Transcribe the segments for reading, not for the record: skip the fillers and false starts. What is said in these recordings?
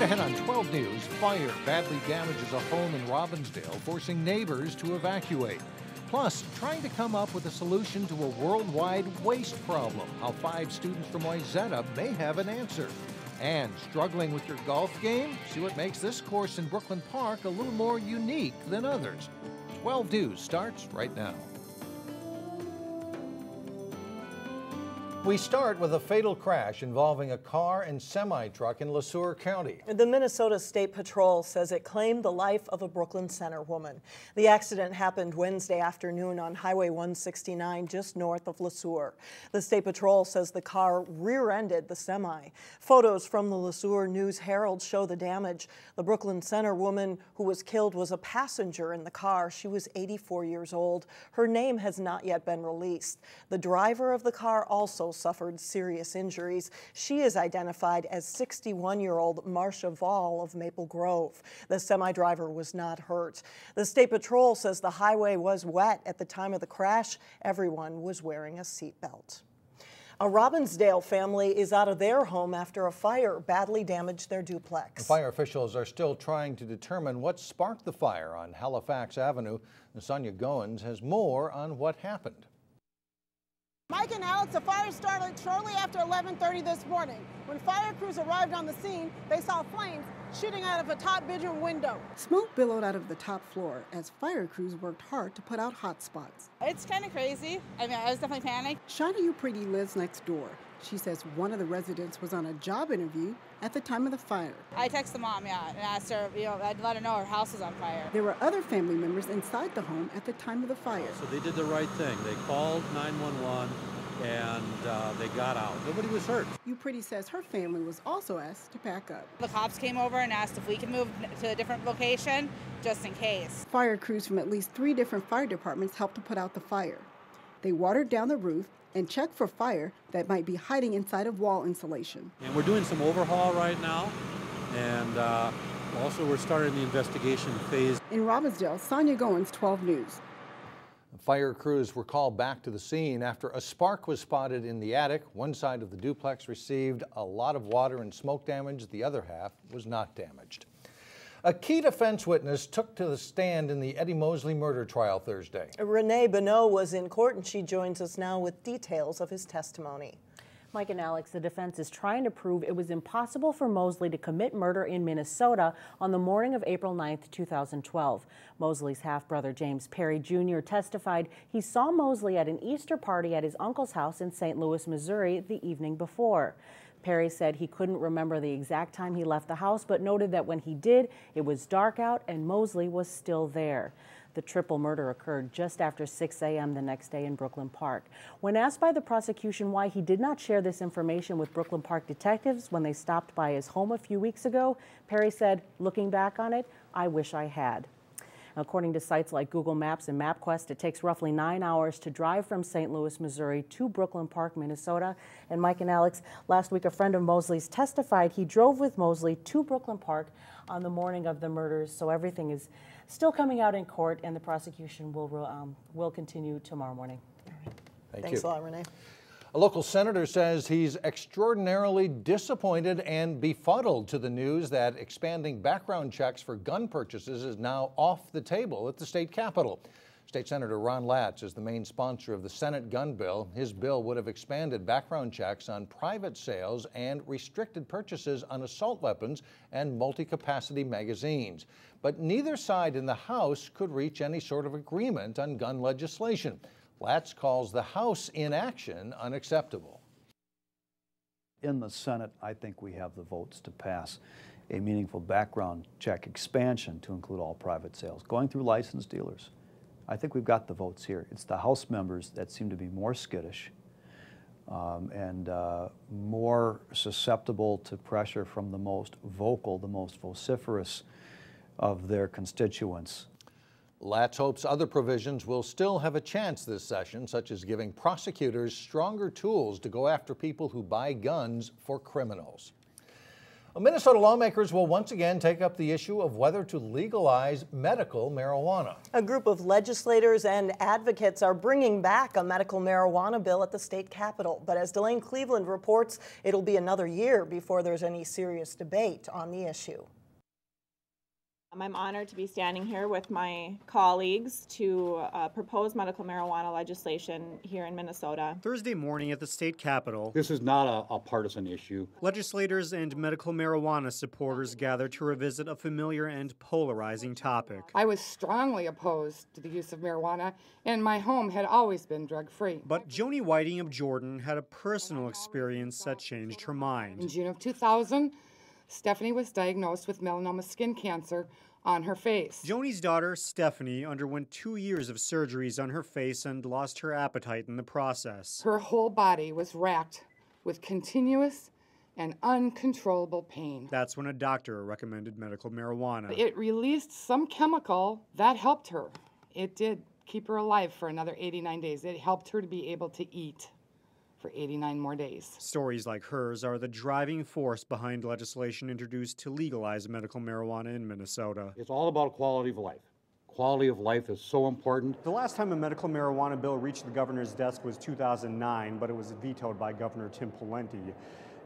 Straight ahead on 12 News, fire badly damages a home in Robbinsdale, forcing neighbors to evacuate. Plus, trying to come up with a solution to a worldwide waste problem, how 5 students from Wayzata may have an answer. And struggling with your golf game? See what makes this course in Brooklyn Park a little more unique than others. 12 News starts right now. We start with a fatal crash involving a car and semi-truck in LeSueur County. The Minnesota State Patrol says it claimed the life of a Brooklyn Center woman. The accident happened Wednesday afternoon on Highway 169 just north of LeSueur. The State Patrol says the car rear-ended the semi. Photos from the LeSueur News-Herald show the damage. The Brooklyn Center woman who was killed was a passenger in the car. She was 84 years old. Her name has not yet been released. The driver of the car also suffered serious injuries. She is identified as 61-year-old Marcia Vall of Maple Grove. The semi-driver was not hurt. The State Patrol says the highway was wet at the time of the crash. Everyone was wearing a seatbelt. A Robbinsdale family is out of their home after a fire badly damaged their duplex. Fire officials are still trying to determine what sparked the fire on Halifax Avenue. Sonia Goins has more on what happened. Mike and Alex, the fire started shortly after 11:30 this morning. When fire crews arrived on the scene, they saw flames shooting out of a top bedroom window. Smoke billowed out of the top floor as fire crews worked hard to put out hot spots. It's kind of crazy. I mean, I was definitely panicked. Shauna Uprity lives next door. She says one of the residents was on a job interview at the time of the fire. I texted the mom, and asked her, I'd let her know her house was on fire. There were other family members inside the home at the time of the fire. So they did the right thing. They called 911 and they got out. Nobody was hurt. Uprity says her family was also asked to pack up. The cops came over and asked if we could move to a different location, just in case. Fire crews from at least 3 different fire departments helped to put out the fire. They watered down the roof and checked for fire that might be hiding inside of wall insulation. And we're doing some overhaul right now, and also we're starting the investigation phase. In Robbinsdale, Sonia Goins, 12 News. Fire crews were called back to the scene after a spark was spotted in the attic. One side of the duplex received a lot of water and smoke damage. The other half was not damaged. A key defense witness took to the stand in the Eddie Mosley murder trial Thursday. Renee Bonneau was in court, and she joins us now with details of his testimony. Mike and Alex, the defense is trying to prove it was impossible for Mosley to commit murder in Minnesota on the morning of April 9th, 2012. Mosley's half-brother James Perry Jr. testified he saw Mosley at an Easter party at his uncle's house in St. Louis, Missouri the evening before. Perry said he couldn't remember the exact time he left the house, but noted that when he did, it was dark out and Mosley was still there. The triple murder occurred just after 6 a.m. the next day in Brooklyn Park. When asked by the prosecution why he did not share this information with Brooklyn Park detectives when they stopped by his home a few weeks ago, Perry said, "Looking back on it, I wish I had." According to sites like Google Maps and MapQuest, it takes roughly 9 hours to drive from St. Louis, Missouri to Brooklyn Park, Minnesota. And Mike and Alex, last week a friend of Mosley's testified he drove with Mosley to Brooklyn Park on the morning of the murders. So everything is still coming out in court, and the prosecution will continue tomorrow morning. Thanks a lot, Renee. A local senator says he's extraordinarily disappointed and befuddled to the news that expanding background checks for gun purchases is now off the table at the state capitol. State Senator Ron Latz is the main sponsor of the Senate gun bill. His bill would have expanded background checks on private sales and restricted purchases on assault weapons and multi-capacity magazines. But neither side in the House could reach any sort of agreement on gun legislation. Latz calls the House inaction unacceptable. In the Senate, I think we have the votes to pass a meaningful background check expansion to include all private sales, going through licensed dealers. I think we've got the votes here. It's the House members that seem to be more skittish and more susceptible to pressure from the most vocal, the most vociferous of their constituents. Latz hopes other provisions will still have a chance this session, such as giving prosecutors stronger tools to go after people who buy guns for criminals. Well, Minnesota lawmakers will once again take up the issue of whether to legalize medical marijuana. A group of legislators and advocates are bringing back a medical marijuana bill at the state capitol. But as Delane Cleveland reports, it'll be another year before there's any serious debate on the issue. I'm honored to be standing here with my colleagues to propose medical marijuana legislation here in Minnesota. Thursday morning at the state capitol, this is not a partisan issue. Legislators and medical marijuana supporters gathered to revisit a familiar and polarizing topic. I was strongly opposed to the use of marijuana, and my home had always been drug-free. But Joni Whiting of Jordan had a personal experience that changed her mind. In June of 2000, Stephanie was diagnosed with melanoma skin cancer on her face. Joni's daughter, Stephanie, underwent 2 years of surgeries on her face and lost her appetite in the process. Her whole body was racked with continuous and uncontrollable pain. That's when a doctor recommended medical marijuana. It released some chemical that helped her. It did keep her alive for another 89 days. It helped her to be able to eat for 89 more days. Stories like hers are the driving force behind legislation introduced to legalize medical marijuana in Minnesota. It's all about quality of life. Quality of life is so important. The last time a medical marijuana bill reached the governor's desk was 2009, but it was vetoed by Governor Tim Pawlenty.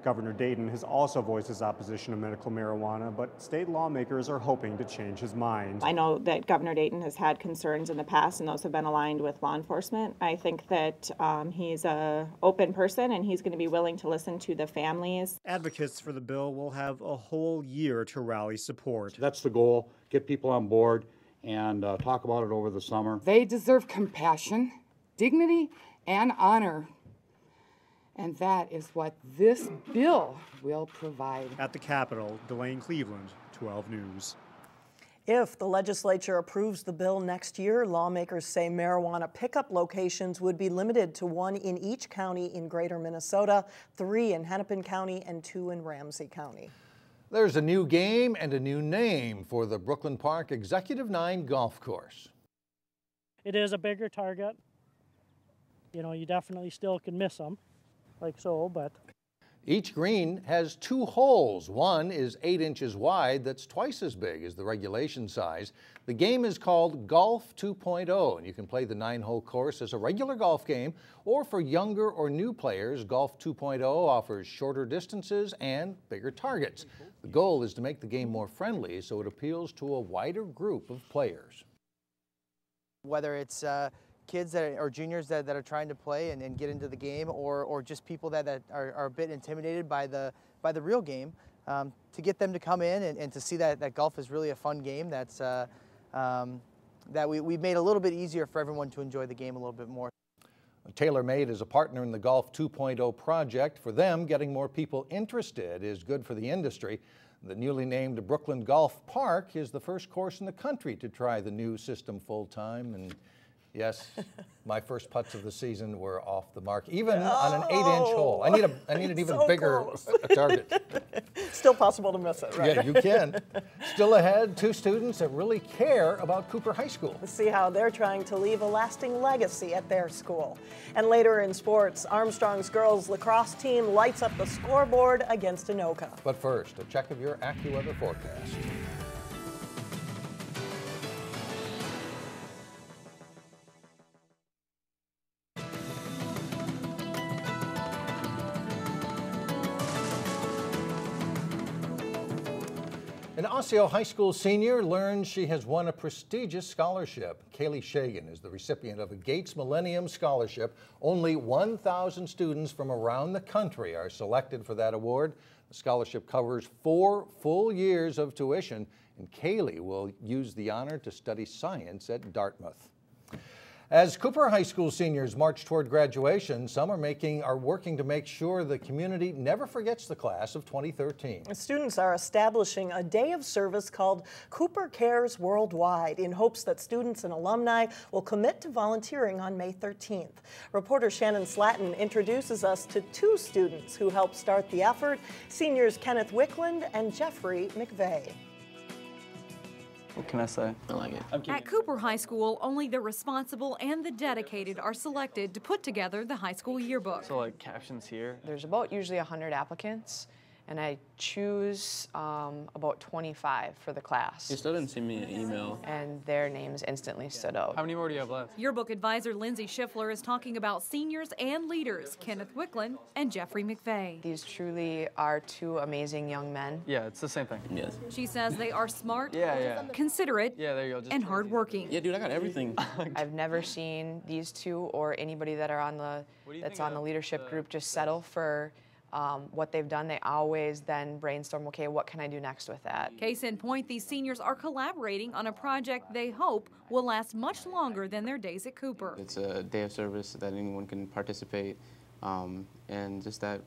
Governor Dayton has also voiced his opposition to medical marijuana, but state lawmakers are hoping to change his mind. I know that Governor Dayton has had concerns in the past, and those have been aligned with law enforcement. I think that he's an open person, and he's going to be willing to listen to the families. Advocates for the bill will have a whole year to rally support. That's the goal, get people on board and talk about it over the summer. They deserve compassion, dignity, and honor. And that is what this bill will provide. At the Capitol, Delane Cleveland, 12 News. If the legislature approves the bill next year, lawmakers say marijuana pickup locations would be limited to 1 in each county in greater Minnesota, 3 in Hennepin County, and 2 in Ramsey County. There's a new game and a new name for the Brooklyn Park Executive 9 golf course. It is a bigger target. You know, you definitely still can miss them. Like so, but each green has 2 holes. One is 8 inches wide. That's twice as big as the regulation size. The game is called Golf 2.0, and you can play the 9-hole course as a regular golf game, or for younger or new players, Golf 2.0 offers shorter distances and bigger targets. The goal is to make the game more friendly so it appeals to a wider group of players. Whether it's kids or juniors that are trying to play and get into the game, or just people that are a bit intimidated by the real game, to get them to come in and to see that golf is really a fun game that's that we've made a little bit easier for everyone to enjoy the game a little bit more. TaylorMade is a partner in the Golf 2.0 project. For them, getting more people interested is good for the industry. The newly named Brooklyn Golf Park is the first course in the country to try the new system full-time, and yes, my first putts of the season were off the mark, even on an 8-inch hole. I need an even so bigger target. Still possible to miss it, right? Yeah, you can. Still ahead, 2 students that really care about Cooper High School. Let's see how they're trying to leave a lasting legacy at their school. And later in sports, Armstrong's girls lacrosse team lights up the scoreboard against Anoka. But first, a check of your AccuWeather forecast. An Osseo High School senior learns she has won a prestigious scholarship. Kaylee Shagan is the recipient of a Gates Millennium Scholarship. Only 1,000 students from around the country are selected for that award. The scholarship covers 4 full years of tuition, and Kaylee will use the honor to study science at Dartmouth. As Cooper High School seniors march toward graduation, some are working to make sure the community never forgets the class of 2013. Students are establishing a day of service called Cooper Cares Worldwide in hopes that students and alumni will commit to volunteering on May 13th. Reporter Shannon Slatton introduces us to 2 students who helped start the effort, seniors Kenneth Wickland and Jeffrey McVeigh. What can I say? I like it. At Cooper High School, only the responsible and the dedicated are selected to put together the high school yearbook. So like captions here? There's about usually 100 applicants, and I choose about 25 for the class. You still didn't send me an email. And their names instantly stood out. How many more do you have left? Yearbook advisor Lindsay Schiffler is talking about seniors and leaders, Kenneth Wicklund and Jeffrey McVeigh. These truly are two amazing young men. Yeah, it's the same thing. Yes. She says they are smart, considerate, there you go. and hardworking. Yeah, dude, I got everything. I've never seen these two or anybody that are on the leadership group just settle for what they've done. They always then brainstorm, okay, what can I do next with that? Case in point, these seniors are collaborating on a project they hope will last much longer than their days at Cooper. It's a day of service that anyone can participate, and just that,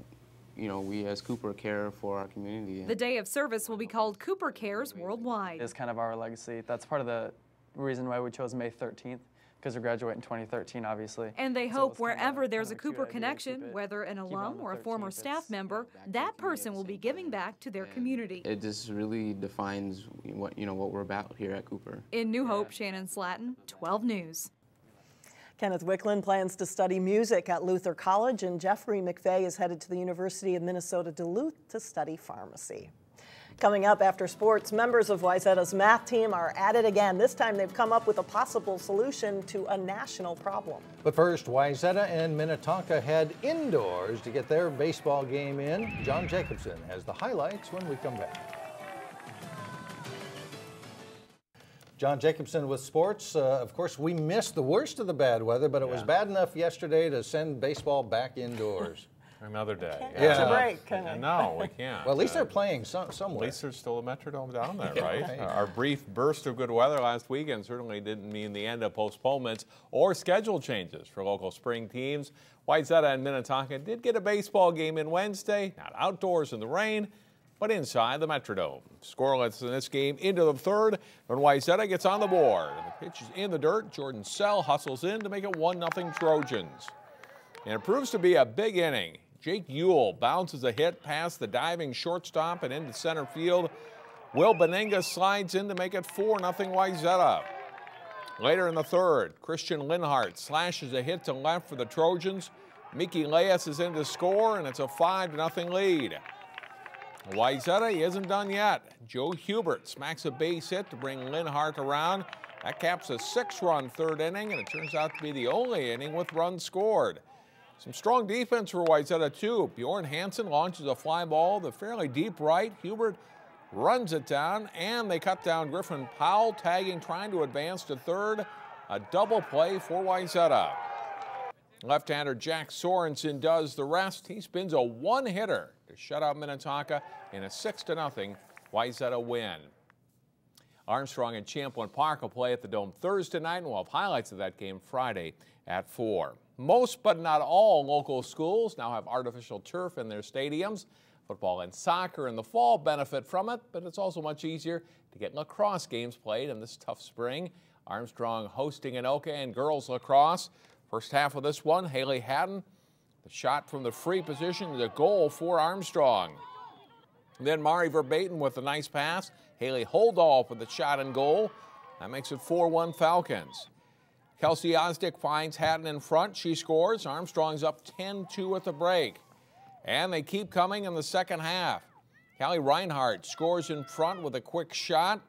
you know, we as Cooper care for our community. The day of service will be called Cooper Cares Worldwide. It's kind of our legacy. That's part of the reason why we chose May 13th. Because we graduate in 2013, obviously. And they hope wherever there's a Cooper connection, whether an alum or a former staff member, that person will be giving back to their community. It just really defines what we're about here at Cooper. In New Hope, Shannon Slatton, 12 News. Kenneth Wicklund plans to study music at Luther College, and Jeffrey McVeigh is headed to the University of Minnesota Duluth to study pharmacy. Coming up after sports, members of Wayzata's math team are at it again. This time they've come up with a possible solution to a national problem. But first, Wayzata and Minnetonka head indoors to get their baseball game in. John Jacobson has the highlights when we come back. John Jacobson with sports. Of course, we missed the worst of the bad weather, but it was bad enough yesterday to send baseball back indoors. Another day. It's a break, can we? No, we can't. Well, at least they're playing somewhere. At least there's still a Metrodome down there, right? Our brief burst of good weather last weekend certainly didn't mean the end of postponements or schedule changes for local spring teams. Wayzata and Minnetonka did get a baseball game in Wednesday, not outdoors in the rain, but inside the Metrodome. Scoreless in this game into the third when Wayzata gets on the board. The pitch is in the dirt. Jordan Sell hustles in to make it 1-0 Trojans. And it proves to be a big inning. Jake Ewell bounces a hit past the diving shortstop and into center field. Will Benenga slides in to make it 4-0 Wayzata. Later in the third, Christian Linhart slashes a hit to left for the Trojans. Mickey Leas is in to score, and it's a 5-0 lead. Wayzata isn't done yet. Joe Hubert smacks a base hit to bring Linhart around. That caps a 6-run third inning, and it turns out to be the only inning with runs scored. Some strong defense for Wayzata, too. Bjorn Hansen launches a fly ball to fairly deep right. Hubert runs it down, and they cut down Griffin Powell, tagging, trying to advance to third. A double play for Wayzata. Left-hander Jack Sorensen does the rest. He spins a one-hitter to shut out Minnetonka in a 6-0 Wayzata win. Armstrong and Champlin Park will play at the Dome Thursday night, and we'll have highlights of that game Friday at 4. Most but not all local schools now have artificial turf in their stadiums. Football and soccer in the fall benefit from it, but it's also much easier to get lacrosse games played in this tough spring. Armstrong hosting Anoka and girls lacrosse. First half of this one, Haley Haddon, the shot from the free position is a goal for Armstrong. Then Mari Verbatim with a nice pass. Haley Holdall with the shot and goal. That makes it 4-1 Falcons. Kelsey Osdick finds Haddon in front. She scores. Armstrong's up 10-2 at the break. And they keep coming in the second half. Callie Reinhardt scores in front with a quick shot.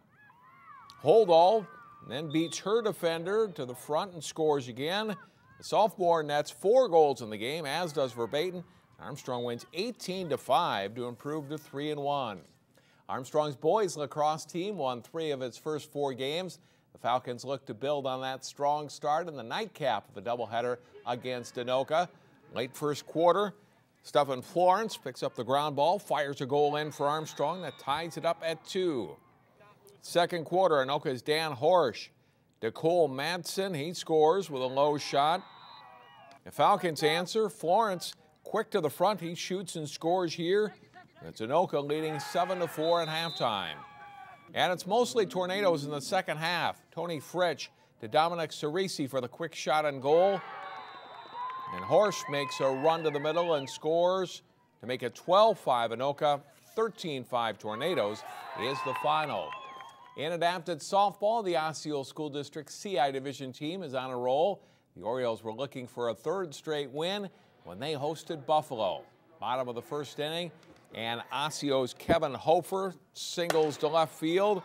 Holdall then beats her defender to the front and scores again. The sophomore nets 4 goals in the game, as does Verbatim. Armstrong wins 18-5 to improve to 3-1. Armstrong's boys lacrosse team won 3 of its first 4 games. The Falcons look to build on that strong start in the nightcap of the doubleheader against Anoka. Late first quarter, Stephen Florence picks up the ground ball, fires a goal in for Armstrong that ties it up at 2. Second quarter, Anoka's Dan Horsch. Nicole Madsen, he scores with a low shot. The Falcons answer. Florence quick to the front. He shoots and scores here. It's Anoka leading 7-4 at halftime. And it's mostly Tornadoes in the second half. Tony Fritsch to Dominic Cerisi for the quick shot and goal. And Horsch makes a run to the middle and scores to make it 12-5 Anoka. 13-5 Tornadoes is the final. In adapted softball, the Osseo School District CI Division team is on a roll. The Orioles were looking for a 3rd straight win when they hosted Buffalo. Bottom of the first inning, And Osseo's Kevin Hofer singles to left field.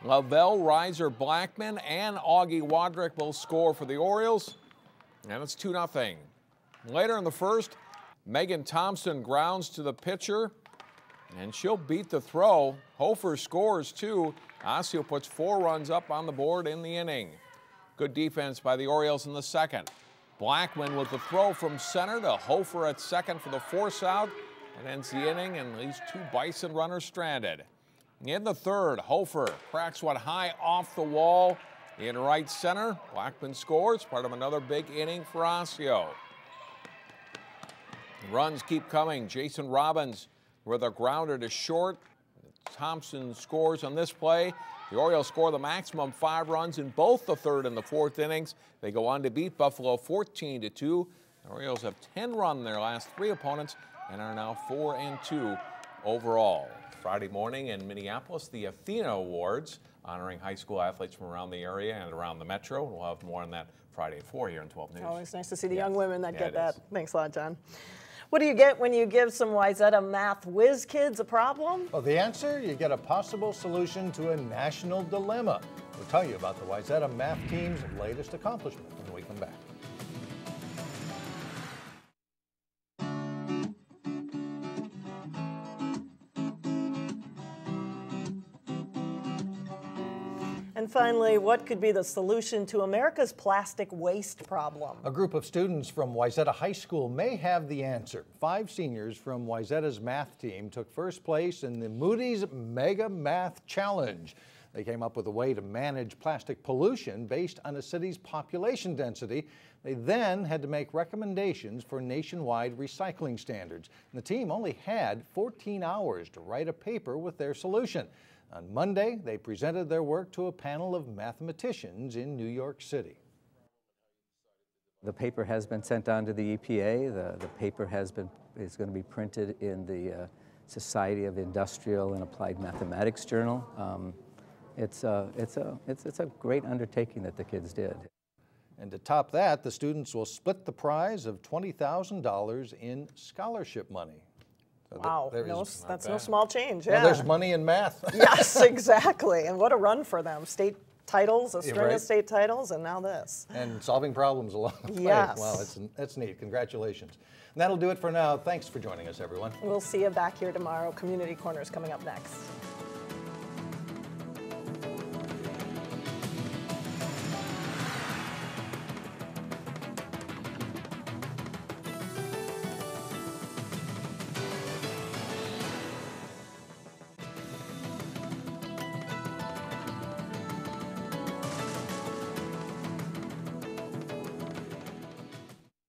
Lavelle, Reiser, Blackman, and Augie Wadrick will score for the Orioles. And it's 2-0. Later in the first, Megan Thompson grounds to the pitcher, and she'll beat the throw. Hofer scores too. Osseo puts 4 runs up on the board in the inning. Good defense by the Orioles in the second. Blackman with the throw from center to Hofer at second for the force out. It ends the inning and leaves 2 Bison runners stranded. In the third, Hofer cracks one high off the wall in right center. Blackman scores, part of another big inning for Osseo. Runs keep coming. Jason Robbins with a grounder to short. Thompson scores on this play. The Orioles score the maximum 5 runs in both the third and the fourth innings. They go on to beat Buffalo 14-2. The Orioles have 10 run their last 3 opponents and are now 4-2 overall. Friday morning in Minneapolis, the Athena Awards, honoring high school athletes from around the area and around the metro. We'll have more on that Friday at 4 here in 12 News. Always nice to see the young women that get that. Thanks a lot, John. What do you get when you give some Wayzata math whiz kids a problem? Well, the answer, you get a possible solution to a national dilemma. We'll tell you about the Wayzata math team's latest accomplishment when we come back. And finally, what could be the solution to America's plastic waste problem? A group of students from Wayzata High School may have the answer. 5 seniors from Wayzata's math team took first place in the Moody's Mega Math Challenge. They came up with a way to manage plastic pollution based on a city's population density. They then had to make recommendations for nationwide recycling standards. And the team only had 14 hours to write a paper with their solution. On Monday, they presented their work to a panel of mathematicians in New York City. The paper has been sent on to the EPA. The paper is going to be printed in the Society of Industrial and Applied Mathematics Journal. It's a great undertaking that the kids did. And to top that, the students will split the prize of $20,000 in scholarship money. So wow, that's no small change. Well, there's money in math. Yes, exactly. And what a run for them. State titles, a string of state titles, and now this. And solving problems along the way. Yes. Wow, that's neat. Congratulations. And that'll do it for now. Thanks for joining us, everyone. We'll see you back here tomorrow. Community Corner is coming up next.